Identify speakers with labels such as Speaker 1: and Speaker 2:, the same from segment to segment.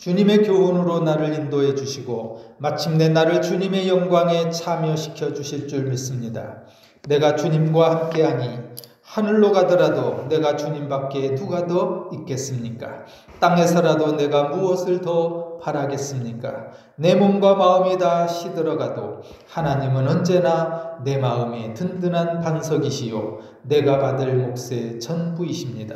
Speaker 1: 주님의 교훈으로 나를 인도해 주시고 마침내 나를 주님의 영광에 참여시켜 주실 줄 믿습니다. 내가 주님과 함께하니 하늘로 가더라도 내가 주님밖에 누가 더 있겠습니까? 땅에서라도 내가 무엇을 더 바라겠습니까? 내 몸과 마음이 다 시들어가도 하나님은 언제나 내 마음의 든든한 반석이시요 내가 받을 몫의 전부이십니다.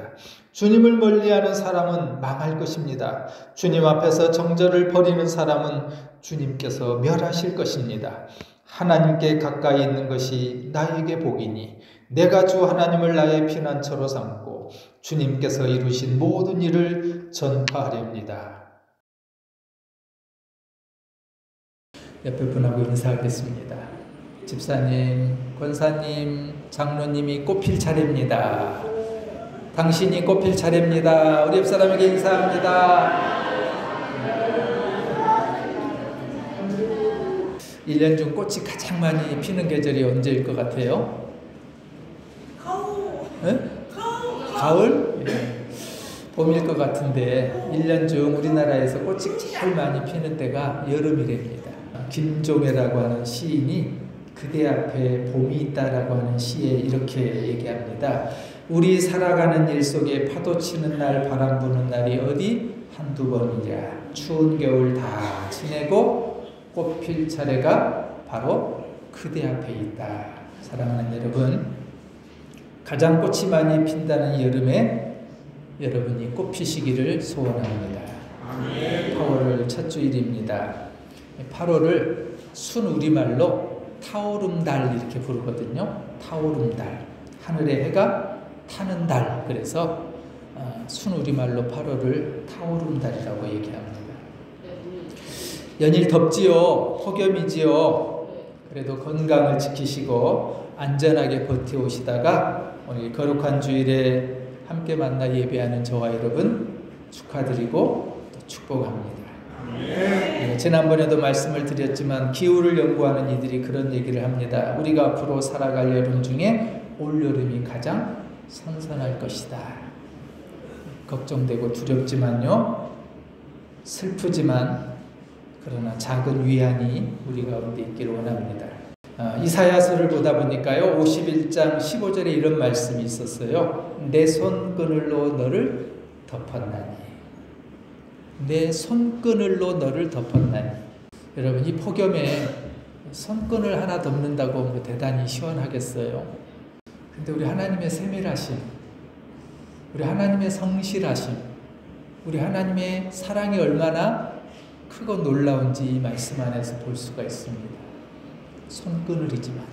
Speaker 1: 주님을 멀리하는 사람은 망할 것입니다. 주님 앞에서 정절을 버리는 사람은 주님께서 멸하실 것입니다. 하나님께 가까이 있는 것이 나에게 복이니 내가 주 하나님을 나의 피난처로 삼고 주님께서 이루신 모든 일을 전파하렵니다. 옆에 분하고 인사하겠습니다. 집사님, 권사님, 장로님이 꽃필 차례입니다. 당신이 꽃필 차례입니다. 우리 옆사람에게 인사합니다. 1년 중 꽃이 가장 많이 피는 계절이 언제일 것 같아요? 가을? 예. 봄일 것 같은데 1년 중 우리나라에서 꽃이 제일 많이 피는 때가 여름이랍니다. 김종애라고 하는 시인이 그대 앞에 봄이 있다라고 하는 시에 이렇게 얘기합니다. 우리 살아가는 일 속에 파도 치는 날, 바람 부는 날이 어디 한두 번이랴. 추운 겨울 다 지내고 꽃필 차례가 바로 그대 앞에 있다. 사랑하는 여러분, 가장 꽃이 많이 핀다는 여름에 여러분이 꽃 피시기를 소원합니다. 8월 첫 주일입니다. 8월을 순 우리말로 타오름달 이렇게 부르거든요. 타오름달, 하늘의 해가 타는 달. 그래서 순 우리말로 8월을 타오름달이라고 얘기합니다. 연일 덥지요, 폭염이지요. 그래도 건강을 지키시고 안전하게 버텨오시다가 오늘 거룩한 주일에 함께 만나 예배하는 저와 여러분 축하드리고 또 축복합니다. 네, 지난번에도 말씀을 드렸지만 기후를 연구하는 이들이 그런 얘기를 합니다. 우리가 앞으로 살아갈 여름 중에 올여름이 가장 선선할 것이다. 걱정되고 두렵지만요, 슬프지만 그러나 작은 위안이 우리 가운데 있기를 원합니다. 이사야서를 보다 보니까요, 51장 15절에 이런 말씀이 있었어요. 내 손그늘로 너를 덮었나니. 내 손그늘로 너를 덮었나니. 여러분, 이 폭염에 손그늘 하나 덮는다고 뭐 대단히 시원하겠어요? 근데 우리 하나님의 세밀하심, 우리 하나님의 성실하심, 우리 하나님의 사랑이 얼마나 크고 놀라운지 이 말씀 안에서 볼 수가 있습니다. 손그늘이지만,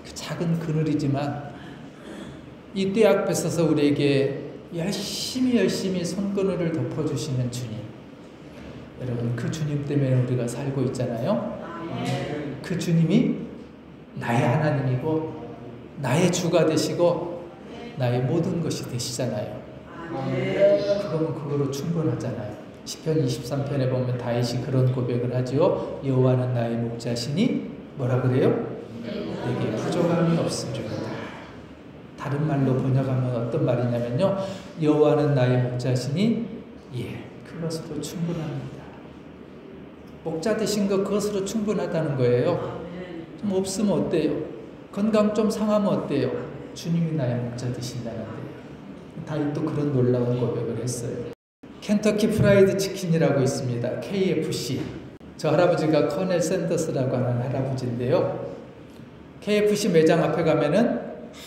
Speaker 1: 그 작은 그늘이지만 이 때 앞에 서서 우리에게 열심히 손그늘을 덮어주시는 주님. 여러분, 그 주님 때문에 우리가 살고 있잖아요. 그 주님이 나의 하나님이고 나의 주가 되시고 나의 모든 것이 되시잖아요. 그러면 그거로 충분하잖아요. 시편 23편에 보면 다윗이 그런 고백을 하지요. 여호와는 나의 목자시니 뭐라 그래요? 내게 부족함이 없으리로다. 다른 말로 번역하면 어떤 말이냐면요, 여호와는 나의 목자시니 그것으로 충분합니다. 목자 되신 것 그것으로 충분하다는 거예요. 좀 없으면 어때요? 건강 좀 상하면 어때요? 주님이 나의 목자 되신다는데. 다윗도 그런 놀라운 고백을 했어요. 켄터키 프라이드 치킨이라고 있습니다. KFC. 저 할아버지가 커넬 샌더스라고 하는 할아버지인데요. KFC 매장 앞에 가면은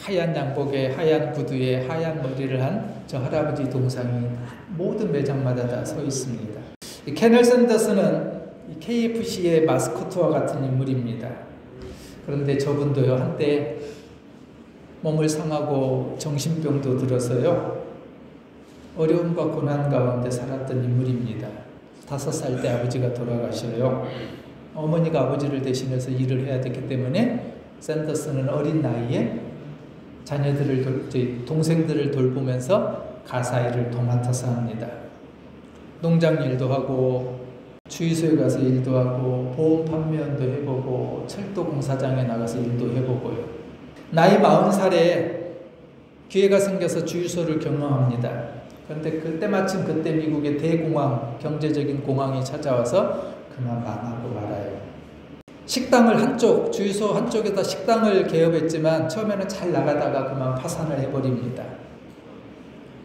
Speaker 1: 하얀 양복에 하얀 구두에 하얀 머리를 한 저 할아버지 동상이 모든 매장마다 다 서 있습니다. 이 커넬 샌더스는 이 KFC의 마스코트와 같은 인물입니다. 그런데 저분도요, 한때 몸을 상하고 정신병도 들어서요, 어려움과 고난 가운데 살았던 인물입니다. 5살 때 아버지가 돌아가셔요. 어머니가 아버지를 대신해서 일을 해야 됐기 때문에 샌더스는 어린 나이에 자녀들을, 동생들을 돌보면서 가사일을 도맡아서 합니다. 농장 일도 하고 주유소에 가서 일도 하고 보험 판매원도 해보고 철도 공사장에 나가서 일도 해보고요. 나이 40살에 기회가 생겨서 주유소를 경영합니다. 그런데 그때 마침 그때 미국의 대공황, 경제적인 공황이 찾아와서 그만 망하고 말아요. 식당을 한쪽, 주유소 한쪽에다 식당을 개업했지만 처음에는 잘 나가다가 그만 파산을 해버립니다.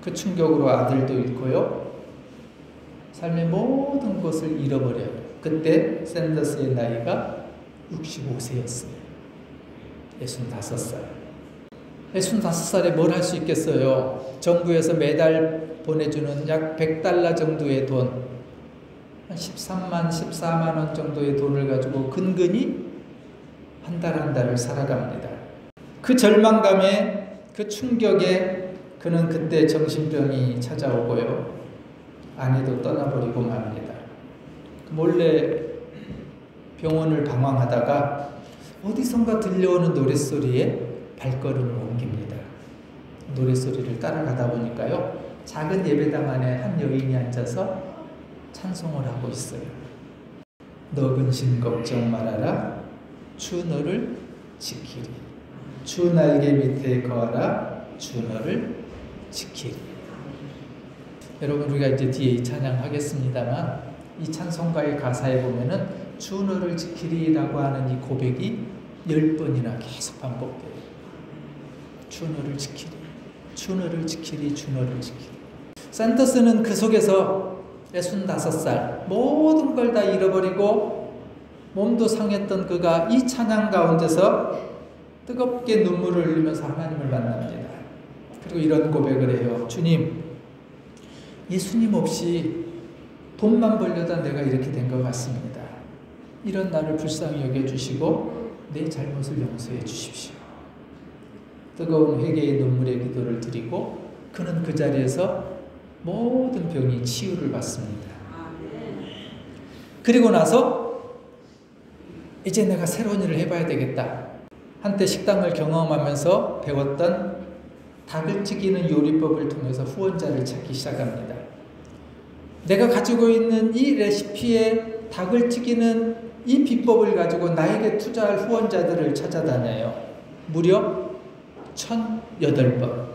Speaker 1: 그 충격으로 아들도 잃고요. 삶의 모든 것을 잃어버려요. 그때 샌더스의 나이가 65세였어요. 65살. 65살에 뭘 할 수 있겠어요? 정부에서 매달 보내주는 약 $100 정도의 돈, 한 13만, 14만 원 정도의 돈을 가지고 근근히 한 달 한 달을 살아갑니다. 그 절망감에, 그 충격에 그는 그때 정신병이 찾아오고요. 아내도 떠나버리고 맙니다. 몰래 병원을 방황하다가 어디선가 들려오는 노랫소리에 발걸음을 옮깁니다. 노랫소리를 따라가다 보니까요, 작은 예배당 안에 한 여인이 앉아서 찬송을 하고 있어요. 너 근심 걱정 말아라, 주 너를 지키리. 주 날개 밑에 거하라, 주 너를 지키리. 여러분, 우리가 이제 뒤에 이 찬양 하겠습니다만, 이 찬송가의 가사에 보면은 주 너를 지키리라고 하는 이 고백이 10번이나 계속 반복돼요. 주 너를 지키리, 주 너를 지키리, 주 너를 지키리. 샌더스는 그 속에서 65살 모든 걸 다 잃어버리고 몸도 상했던 그가 이 찬양 가운데서 뜨겁게 눈물을 흘리면서 하나님을 만납니다. 그리고 이런 고백을 해요. 주님, 예수님 없이 돈만 벌려다 내가 이렇게 된 것 같습니다. 이런 나를 불쌍히 여겨주시고 내 잘못을 용서해 주십시오. 뜨거운 회개의 눈물의 기도를 드리고 그는 그 자리에서 모든 병이 치유를 받습니다. 그리고 나서 이제 내가 새로운 일을 해봐야 되겠다. 한때 식당을 경험하면서 배웠던 닭을 튀기는 요리법을 통해서 후원자를 찾기 시작합니다. 내가 가지고 있는 이 레시피에 닭을 튀기는 이 비법을 가지고 나에게 투자할 후원자들을 찾아다녀요. 무려 1008번.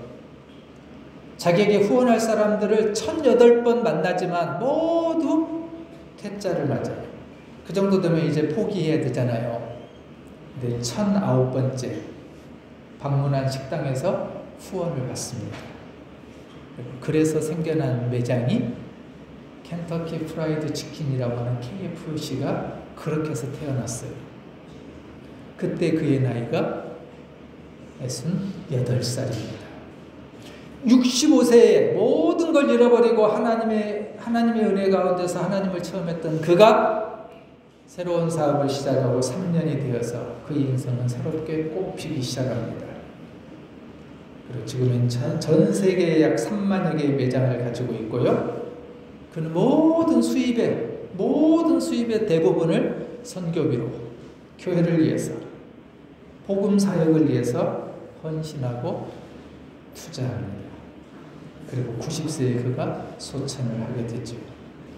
Speaker 1: 자기에게 후원할 사람들을 1008번 만나지만 모두 퇴짜를 맞아요. 그 정도 되면 이제 포기해야 되잖아요. 근데 1009번째 방문한 식당에서 후원을 받습니다. 그래서 생겨난 매장이 켄터키 프라이드 치킨이라고 하는 KFC가 그렇게 해서 태어났어요. 그때 그의 나이가 68살입니다. 65세에 모든 걸 잃어버리고 하나님의 은혜 가운데서 하나님을 체험했던 그가 새로운 사업을 시작하고 3년이 되어서 그의 인생은 새롭게 꽃피기 시작합니다. 그리고 지금은 전 세계에 약 3만여 개의 매장을 가지고 있고요. 그는 모든 수입의 대부분을 선교비로 교회를 위해서 복음 사역을 위해서 헌신하고 투자합니다. 그리고 90세에 그가 소천을 하게 되죠.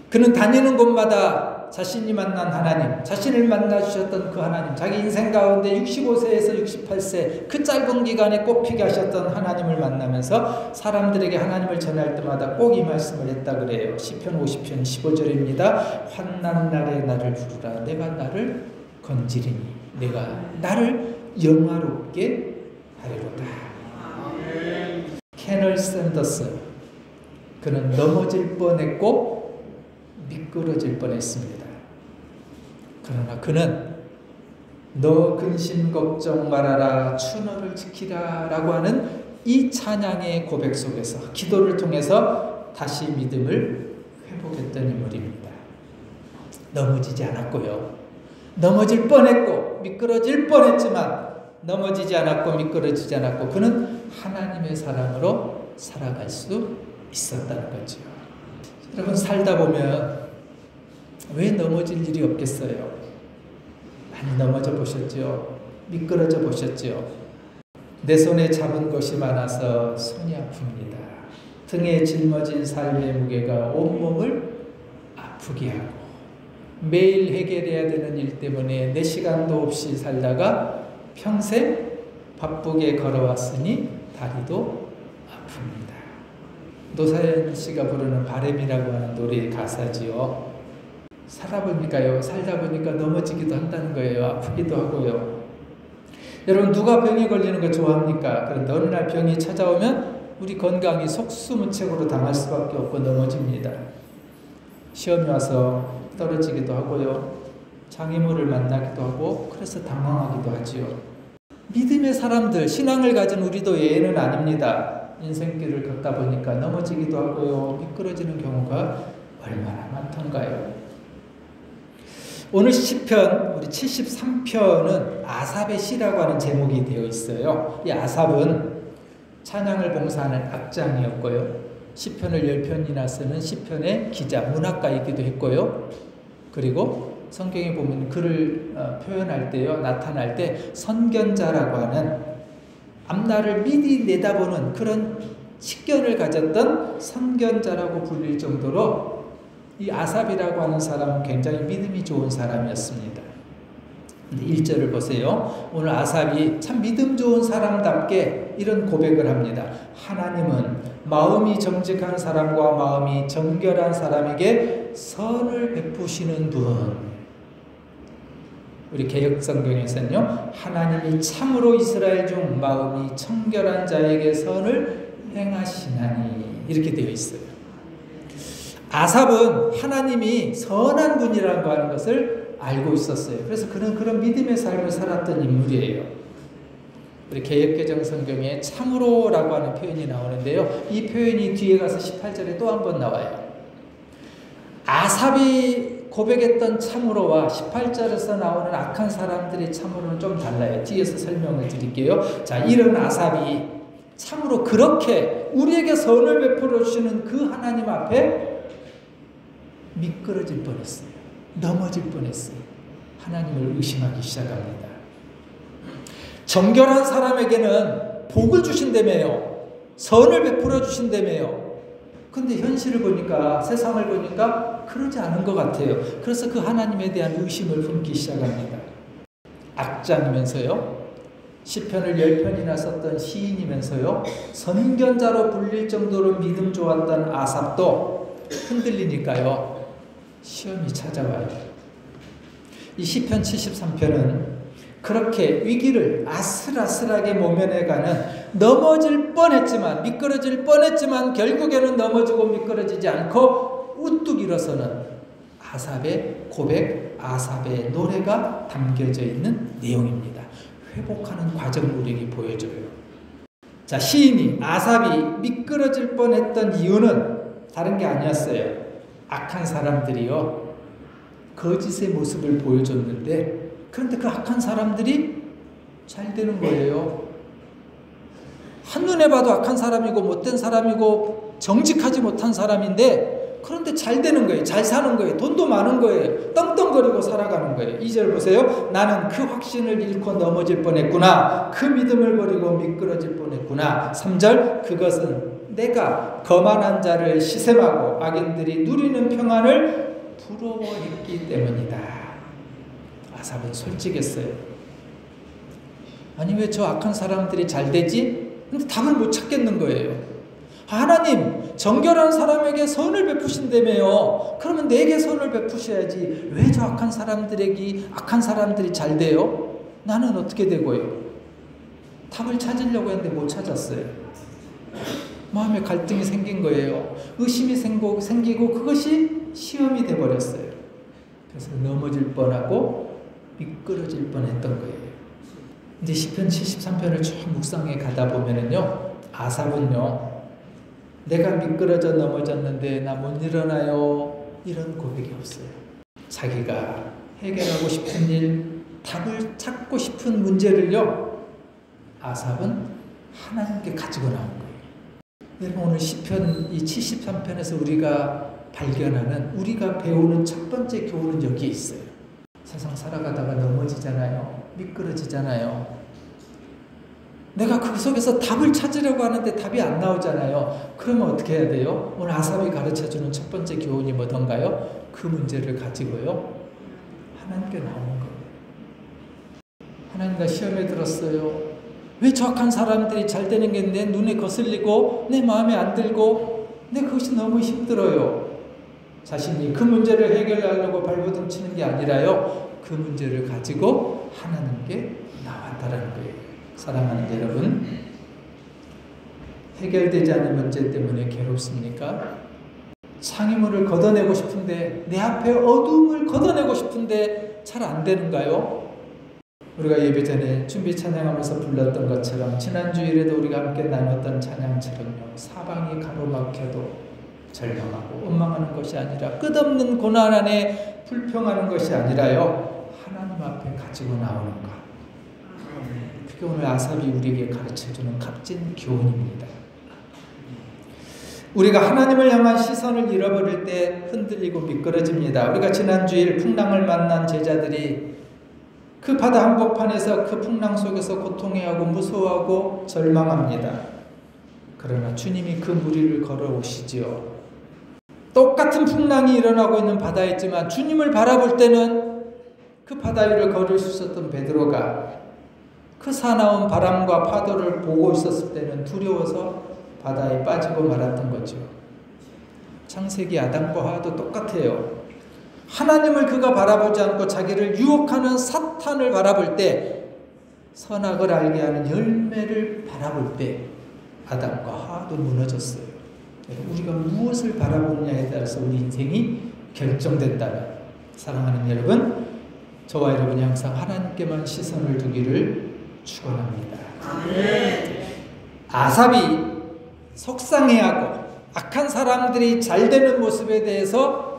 Speaker 1: 그는 다니는 곳마다 자신이 만난 하나님, 자신을 만나주셨던 그 하나님, 자기 인생 가운데 65세에서 68세 그 짧은 기간에 꽃피게 하셨던 하나님을 만나면서 사람들에게 하나님을 전할 때마다 꼭 이 말씀을 했다 그래요. 시편 50편 15절입니다. 환난 날에 나를 부르라. 내가 나를 건지리니 내가 나를 영화롭게 하리로다. 케널 샌더스, 그는 넘어질 뻔했고 미끄러질 뻔했습니다. 그러나 그는 너 근심 걱정 말아라, 주 너를 지키라 라고 하는 이 찬양의 고백 속에서 기도를 통해서 다시 믿음을 회복했던 인물입니다. 넘어지지 않았고요. 넘어질 뻔했고 미끄러질 뻔했지만 넘어지지 않았고 미끄러지지 않았고 그는 하나님의 사랑으로 살아갈 수 있었다는 거죠. 여러분, 살다 보면 왜 넘어질 일이 없겠어요? 많이 넘어져 보셨죠? 미끄러져 보셨죠? 내 손에 잡은 것이 많아서 손이 아픕니다. 등에 짊어진 삶의 무게가 온몸을 아프게 하고 매일 해결해야 되는 일 때문에 내 시간도 없이 살다가 평생 바쁘게 걸어왔으니 다리도 아픕니다. 노사연 씨가 부르는 바램이라고 하는 노래의 가사지요. 살다 보니까 넘어지기도 한다는 거예요. 아프기도 하고요. 여러분, 누가 병에 걸리는 거 좋아합니까? 그런데 어느 날 병이 찾아오면 우리 건강이 속수무책으로 당할 수밖에 없고 넘어집니다. 시험이 와서 떨어지기도 하고요. 장애물을 만나기도 하고, 그래서 당황하기도 하지요. 믿음의 사람들, 신앙을 가진 우리도 예외는 아닙니다. 인생길을 걷다 보니까 넘어지기도 하고요. 미끄러지는 경우가 얼마나 많던가요. 오늘 시편, 우리 73편은 아삽의 시라고 하는 제목이 되어 있어요. 이 아삽은 찬양을 봉사하는 악장이었고요. 시편을 10편이나 쓰는 시편의 기자, 문학가이기도 했고요. 그리고 성경에 보면 그를 표현할 때요, 나타날 때 선견자라고 하는 앞날을 미리 내다보는 그런 식견을 가졌던 선견자라고 불릴 정도로 이 아삽이라고 하는 사람은 굉장히 믿음이 좋은 사람이었습니다. 근데 1절을 보세요. 오늘 아삽이 참 믿음 좋은 사람답게 이런 고백을 합니다. 하나님은 마음이 정직한 사람과 마음이 정결한 사람에게 선을 베푸시는 분. 우리 개역성경에서는요, 하나님이 참으로 이스라엘 중 마음이 청결한 자에게 선을 행하시나니, 이렇게 되어 있어요. 아삽은 하나님이 선한 분이라고 하는 것을 알고 있었어요. 그래서 그는 그런 믿음의 삶을 살았던 인물이에요. 우리 개역개정 성경에 참으로라고 하는 표현이 나오는데요, 이 표현이 뒤에 가서 18절에 또 한 번 나와요. 아삽이 고백했던 참으로와 18절에서 나오는 악한 사람들의 참으로는 좀 달라요. 뒤에서 설명을 드릴게요. 자, 이런 아삽이 참으로 그렇게 우리에게 선을 베풀어 주시는 그 하나님 앞에 미끄러질 뻔했어요. 넘어질 뻔했어요. 하나님을 의심하기 시작합니다. 정결한 사람에게는 복을 주신다며요. 선을 베풀어 주신다며요. 근데 현실을 보니까, 세상을 보니까 그러지 않은 것 같아요. 그래서 그 하나님에 대한 의심을 품기 시작합니다. 악장이면서요, 시편을 10편이나 썼던 시인이면서요, 선견자로 불릴 정도로 믿음 좋았던 아삽도 흔들리니까요, 시험이 찾아와요. 이 시편 73편은 그렇게 위기를 아슬아슬하게 모면해가는, 넘어질 뻔했지만, 미끄러질 뻔했지만 결국에는 넘어지고 미끄러지지 않고 우뚝 일어서는 아삽의 고백, 아삽의 노래가 담겨져 있는 내용입니다. 회복하는 과정을 우리에게 보여줘요. 자, 시인이 아삽이 미끄러질 뻔했던 이유는 다른 게 아니었어요. 악한 사람들이요, 거짓의 모습을 보여줬는데, 그런데 그 악한 사람들이 잘 되는 거예요. 한눈에 봐도 악한 사람이고 못된 사람이고 정직하지 못한 사람인데, 그런데 잘 되는 거예요. 잘 사는 거예요. 돈도 많은 거예요. 떵떵거리고 살아가는 거예요. 2절 보세요. 나는 그 확신을 잃고 넘어질 뻔했구나. 그 믿음을 버리고 미끄러질 뻔했구나. 3절, 그것은 내가 거만한 자를 시샘하고 악인들이 누리는 평안을 부러워했기 때문이다. 아삽은 솔직했어요. 아니, 왜 저 악한 사람들이 잘 되지? 근데 답을 못 찾겠는 거예요. 하나님, 정결한 사람에게 선을 베푸신다며요. 그러면 내게 선을 베푸셔야지. 왜 저 악한 사람들이 잘 돼요? 나는 어떻게 되고요? 답을 찾으려고 했는데 못 찾았어요. 마음에 갈등이 생긴 거예요. 의심이 생기고 그것이 시험이 돼버렸어요. 그래서 넘어질 뻔하고 미끄러질 뻔했던 거예요. 이제 시편 73편을 쭉 묵상해 가다 보면은요, 아삽은요, 내가 미끄러져 넘어졌는데 나 못 일어나요, 이런 고백이 없어요. 자기가 해결하고 싶은 일, 답을 찾고 싶은 문제를요, 아삽은 하나님께 가지고 나온 거예요. 여러분, 오늘 시편 이 73편에서 우리가 발견하는, 우리가 배우는 첫 번째 교훈은 여기에 있어요. 세상 살아가다가 넘어지잖아요. 미끄러지잖아요. 내가 그 속에서 답을 찾으려고 하는데 답이 안 나오잖아요. 그러면 어떻게 해야 돼요? 오늘 아삽이 가르쳐주는 첫 번째 교훈이 뭐던가요? 그 문제를 가지고요, 하나님께 나오는 거예요. 하나님, 나 시험에 들었어요. 왜 저 악한 사람들이 잘 되는 게 내 눈에 거슬리고 내 마음에 안 들고 근데 그것이 너무 힘들어요. 자신이 그 문제를 해결하려고 발버둥 치는 게 아니라요, 그 문제를 가지고 하나님께 나왔다라는 거예요. 사랑하는 여러분, 해결되지 않은 문제 때문에 괴롭습니까? 상위물을 걷어내고 싶은데, 내 앞에 어둠을 걷어내고 싶은데 잘 안 되는가요? 우리가 예배 전에 준비 찬양하면서 불렀던 것처럼, 지난 주일에도 우리가 함께 나눴던 찬양처럼요, 사방이 가로막혀도 절망하고 원망하는 것이 아니라, 끝없는 고난 안에 불평하는 것이 아니라요, 하나님 앞에 가지고 나오는 것. 그게 오늘 아삽이 우리에게 가르쳐주는 값진 교훈입니다. 우리가 하나님을 향한 시선을 잃어버릴 때 흔들리고 미끄러집니다. 우리가 지난 주일 풍랑을 만난 제자들이 그 바다 한복판에서 그 풍랑 속에서 고통해하고 무서워하고 절망합니다. 그러나 주님이 그 무리를 걸어오시지요. 똑같은 풍랑이 일어나고 있는 바다였지만 주님을 바라볼 때는 그 바다 위를 걸을 수 있었던 베드로가 그 사나운 바람과 파도를 보고 있었을 때는 두려워서 바다에 빠지고 말았던 거죠. 창세기 아담과 하와도 똑같아요. 하나님을 그가 바라보지 않고 자기를 유혹하는 사탄을 바라볼 때, 선악을 알게 하는 열매를 바라볼 때 아담과 하와도 무너졌어요. 우리가 무엇을 바라보느냐에 따라서 우리 인생이 결정된다면, 사랑하는 여러분, 저와 여러분이 항상 하나님께만 시선을 두기를 축원합니다. 아삽이 속상해하고 악한 사람들이 잘 되는 모습에 대해서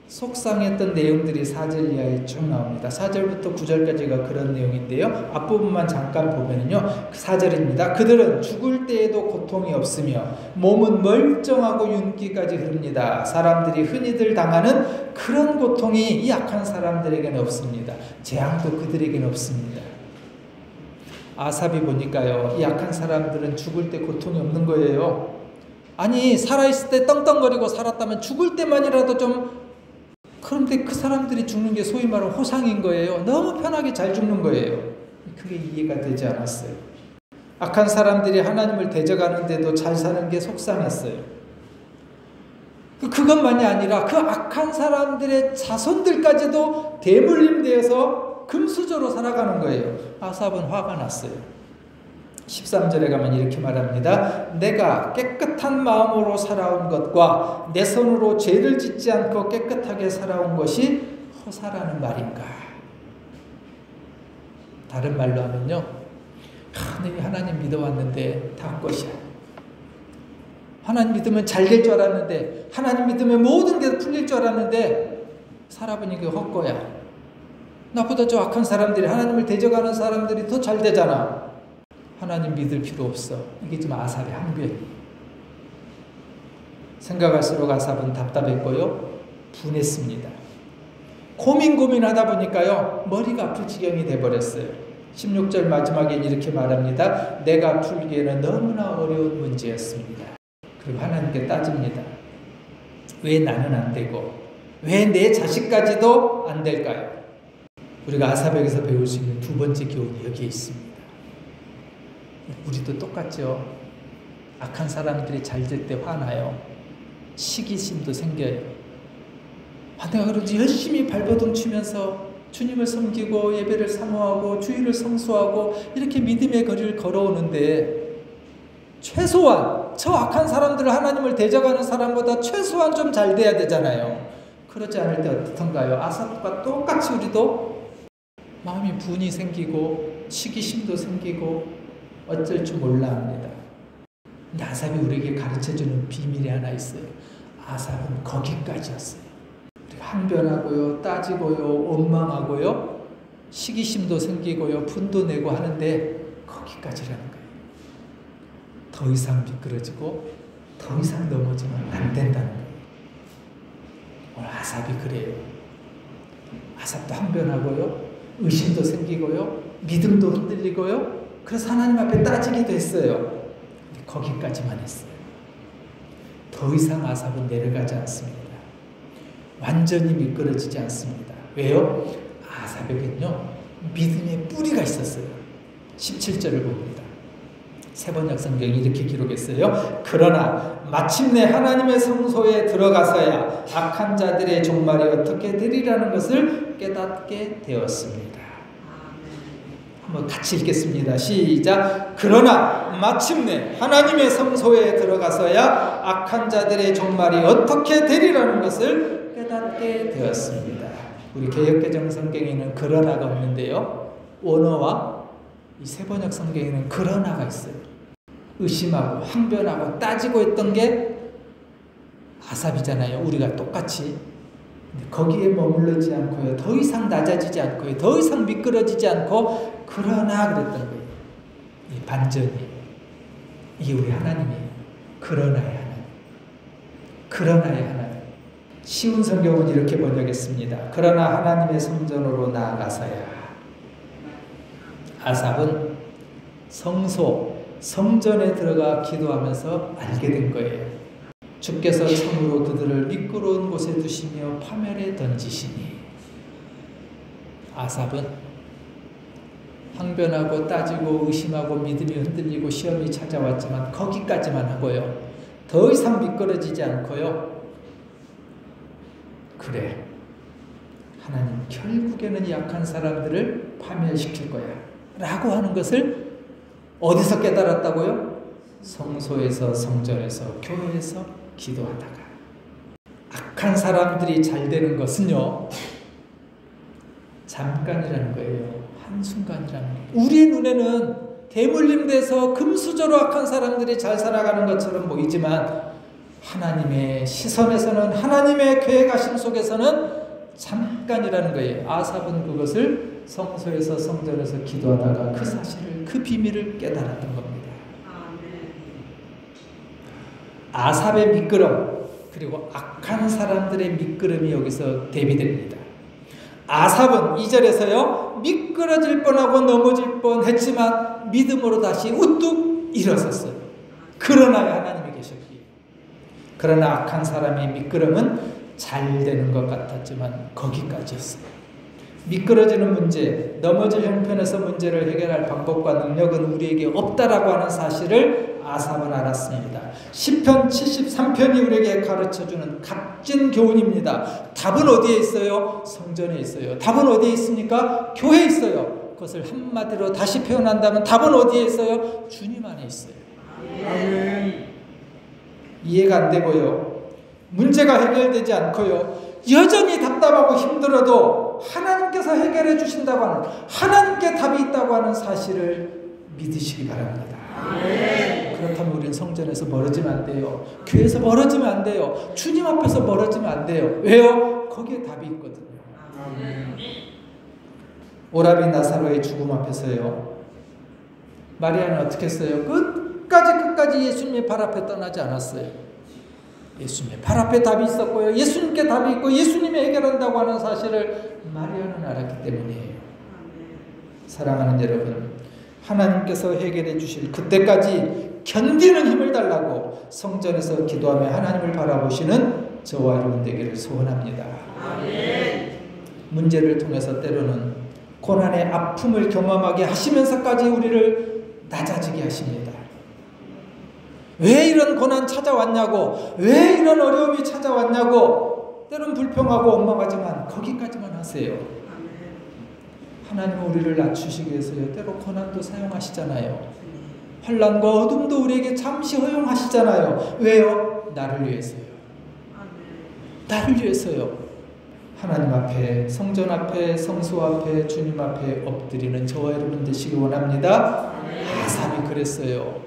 Speaker 1: 속상했던 내용들이 4절 이하에 쭉 나옵니다. 4절부터 9절까지가 그런 내용인데요, 앞부분만 잠깐 보면요, 4절입니다. 그들은 죽을 때에도 고통이 없으며 몸은 멀쩡하고 윤기까지 흐릅니다. 사람들이 흔히들 당하는 그런 고통이 이 악한 사람들에게는 없습니다. 재앙도 그들에게는 없습니다. 아삽이 보니까요, 이 악한 사람들은 죽을 때 고통이 없는 거예요. 아니, 살아있을 때 떵떵거리고 살았다면 죽을 때만이라도 좀, 그런데 그 사람들이 죽는 게 소위 말하는 호상인 거예요. 너무 편하게 잘 죽는 거예요. 그게 이해가 되지 않았어요. 악한 사람들이 하나님을 대적하는데도 잘 사는 게 속상했어요. 그것만이 아니라 그 악한 사람들의 자손들까지도 대물림되어서 금수저로 살아가는 거예요. 아삽은 화가 났어요. 13절에 가면 이렇게 말합니다. 내가 깨끗한 마음으로 살아온 것과 내 손으로 죄를 짓지 않고 깨끗하게 살아온 것이 허사라는 말인가? 다른 말로 하면요, 내가 하나님 믿어왔는데 다 것이야. 하나님 믿으면 잘 될 줄 알았는데, 하나님 믿으면 모든 게 풀릴 줄 알았는데 살아보니 그게 헛거야. 나보다 저 악한 사람들이, 하나님을 대적하는 사람들이 더 잘 되잖아. 하나님 믿을 필요 없어. 이게 좀 아삽의 항변. 생각할수록 아삽은 답답했고요, 분했습니다. 고민하다 보니까요, 머리가 아플 지경이 돼버렸어요. 16절 마지막엔 이렇게 말합니다. 내가 풀기에는 너무나 어려운 문제였습니다. 그리고 하나님께 따집니다. 왜 나는 안 되고 왜 내 자식까지도 안 될까요? 우리가 아삽에게서 배울 수 있는 두 번째 교훈이 여기에 있습니다. 우리도 똑같죠. 악한 사람들이 잘 될 때 화나요. 시기심도 생겨요. 내가 그러지 열심히 발버둥 치면서 주님을 섬기고 예배를 사모하고 주일을 성수하고 이렇게 믿음의 거리를 걸어오는데, 최소한 저 악한 사람들, 하나님을 대적하는 사람보다 최소한 좀 잘 돼야 되잖아요. 그러지 않을 때 어떻던가요? 아삽과 똑같이 우리도 마음이 분이 생기고 시기심도 생기고 어쩔 줄 몰라 합니다. 근데 아삽이 우리에게 가르쳐주는 비밀이 하나 있어요. 아삽은 거기까지였어요. 우리가 항변하고요, 따지고요, 원망하고요, 시기심도 생기고요, 분도 내고 하는데 거기까지라는 거예요. 더 이상 미끄러지고 더 이상 넘어지면 안 된다는 거예요. 오늘 아삽이 그래요. 아삽도 항변하고요, 의심도 생기고요, 믿음도 흔들리고요, 그래서 하나님 앞에 따지기도 했어요. 근데 거기까지만 했어요. 더 이상 아삽은 내려가지 않습니다. 완전히 미끄러지지 않습니다. 왜요? 아삽에겐요, 믿음의 뿌리가 있었어요. 17절을 봅니다. 세번역 성경이 이렇게 기록했어요. 그러나 마침내 하나님의 성소에 들어가서야 악한 자들의 종말이 어떻게 되리라는 것을 깨닫게 되었습니다. 한번 같이 읽겠습니다. 시작. 그러나 마침내 하나님의 성소에 들어가서야 악한 자들의 종말이 어떻게 되리라는 것을 깨닫게 되었습니다. 우리 개역개정 성경에는 그러나가 없는데요. 원어와 이 세번역 성경에는 그러나가 있어요. 의심하고 항변하고 따지고 했던 게 아삽이잖아요. 우리가 똑같이. 거기에 머물르지 않고요. 더 이상 낮아지지 않고요. 더 이상 미끄러지지 않고 그러나 그랬던 거예요. 이 반전이. 이게 우리 하나님이에요. 그러나의 하나님. 그러나의 하나님. 쉬운 성경은 이렇게 번역했습니다. 그러나 하나님의 성전으로 나아가서야. 아삽은 성전에 들어가 기도하면서 알게 된 거예요. 주께서 참으로 그들을 미끄러운 곳에 두시며 파멸에 던지시니. 아삽은 항변하고 따지고 의심하고 믿음이 흔들리고 시험이 찾아왔지만 거기까지만 하고요. 더 이상 미끄러지지 않고요. 그래, 하나님 결국에는 약한 사람들을 파멸시킬 거야 라고 하는 것을 어디서 깨달았다고요? 성소에서, 성전에서, 교회에서 기도하다가. 악한 사람들이 잘 되는 것은요, 잠깐이라는 거예요. 한순간이라는 거예요. 우리 눈에는 대물림돼서 금수저로 악한 사람들이 잘 살아가는 것처럼 보이지만 하나님의 시선에서는, 하나님의 계획하심 속에서는 잠깐이라는 거예요. 아삽은 그것을 성소에서, 성전에서 기도하다가 그 사실을, 그 비밀을 깨달았던 겁니다. 아삽의 미끄럼, 그리고 악한 사람들의 미끄럼이 여기서 대비됩니다. 아삽은 2절에서요, 미끄러질 뻔하고 넘어질 뻔했지만 믿음으로 다시 우뚝 일어섰어요. 그러나 하나님이 계셨기에. 그러나 악한 사람의 미끄럼은 잘 되는 것 같았지만 거기까지였어요. 미끄러지는 문제, 넘어질 형편에서 문제를 해결할 방법과 능력은 우리에게 없다라고 하는 사실을 아삽은 알았습니다. 시편 73편이 우리에게 가르쳐주는 값진 교훈입니다. 답은 어디에 있어요? 성전에 있어요. 답은 어디에 있습니까? 교회에 있어요. 그것을 한마디로 다시 표현한다면 답은 어디에 있어요? 주님 안에 있어요. 아멘. 이해가 안 되고요. 문제가 해결되지 않고요. 여전히 답답하고 힘들어도 하나님께서 해결해 주신다고 하는, 하나님께 답이 있다고 하는 사실을 믿으시기 바랍니다. 아멘. 그렇다면 우리는 성전에서 멀어지면 안 돼요. 교회에서 멀어지면 안 돼요. 주님 앞에서 멀어지면 안 돼요. 왜요? 거기에 답이 있거든요. 아멘. 오라비 나사로의 죽음 앞에서요, 마리아는 어떻게 했어요? 끝까지 예수님의 발 앞에 떠나지 않았어요. 예수님의 발 앞에 답이 있었고요. 예수님께 답이 있고 예수님이 해결한다고 하는 사실을 마리아는 알았기 때문이에요. 사랑하는 여러분, 하나님께서 해결해 주실 그때까지 견디는 힘을 달라고 성전에서 기도하며 하나님을 바라보시는 저와 여러분 되기를 소원합니다. 아멘. 문제를 통해서 때로는 고난의 아픔을 경험하게 하시면서까지 우리를 낮아지게 하십니다. 왜 이런 고난 찾아왔냐고, 왜 이런 어려움이 찾아왔냐고 때론 불평하고 원망하지만 거기까지만 하세요. 하나님은 우리를 낮추시기 위해서요, 때로 고난도 사용하시잖아요. 환난과 어둠도 우리에게 잠시 허용하시잖아요. 왜요? 나를 위해서요. 나를 위해서요. 하나님 앞에, 성전 앞에, 성소 앞에, 주님 앞에 엎드리는 저와 여러분 되시기 원합니다. 아삽이 그랬어요.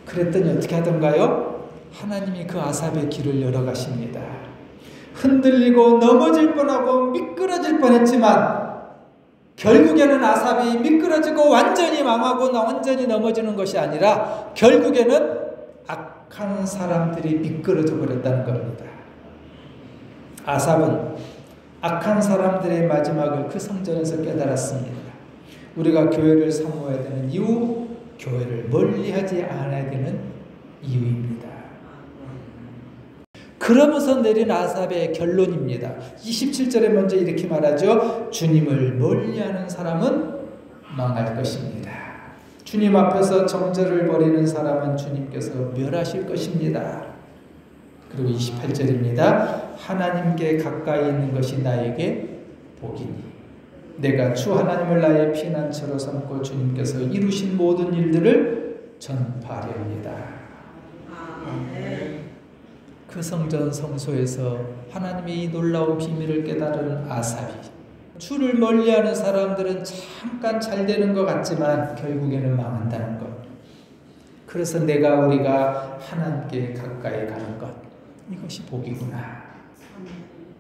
Speaker 1: 그랬더니 어떻게 하던가요? 하나님이 그 아삽의 길을 열어가십니다. 흔들리고 넘어질 뻔하고 미끄러질 뻔했지만 결국에는 아삽이 미끄러지고 완전히 망하고 완전히 넘어지는 것이 아니라 결국에는 악한 사람들이 미끄러져 버렸다는 겁니다. 아삽은 악한 사람들의 마지막을 그 성전에서 깨달았습니다. 우리가 교회를 사모해야 되는 이유, 교회를 멀리하지 않아야 되는 이유입니다. 그러면서 내린 아삽의 결론입니다. 27절에 먼저 이렇게 말하죠. 주님을 멀리하는 사람은 망할 것입니다. 주님 앞에서 정죄를 벌이는 사람은 주님께서 멸하실 것입니다. 그리고 28절입니다. 하나님께 가까이 있는 것이 나에게 복이니 내가 주 하나님을 나의 피난처로 삼고 주님께서 이루신 모든 일들을 전파하렵니다. 그 성전 성소에서 하나님의 이 놀라운 비밀을 깨달은 아삽이, 주를 멀리하는 사람들은 잠깐 잘 되는 것 같지만 결국에는 망한다는 것. 그래서 우리가 하나님께 가까이 가는 것, 이것이 복이구나.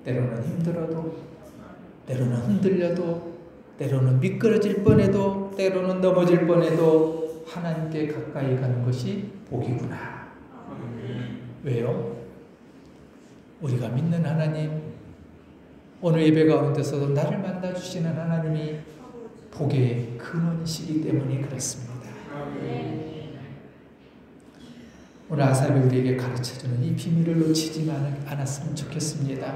Speaker 1: 때로는 힘들어도, 때로는 흔들려도, 때로는 미끄러질 뻔해도, 때로는 넘어질 뻔해도 하나님께 가까이 가는 것이 복이구나. 왜요? 우리가 믿는 하나님, 오늘 예배 가운데서도 나를 만나주시는 하나님이 복의 근원이시기 때문에 그렇습니다. 오늘 아삽이 우리에게 가르쳐주는 이 비밀을 놓치지 않았으면 좋겠습니다.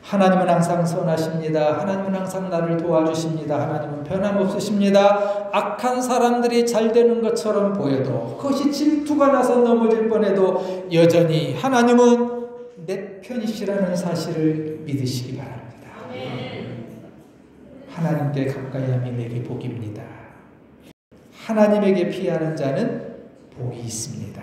Speaker 1: 하나님은 항상 선하십니다. 하나님은 항상 나를 도와주십니다. 하나님은 변함없으십니다. 악한 사람들이 잘 되는 것처럼 보여도, 그것이 질투가 나서 넘어질 뻔해도 여전히 하나님은 내 편이시라는 사실을 믿으시기 바랍니다. 하나님께 가까이함이 내게 복입니다. 하나님에게 피하는 자는 복이 있습니다.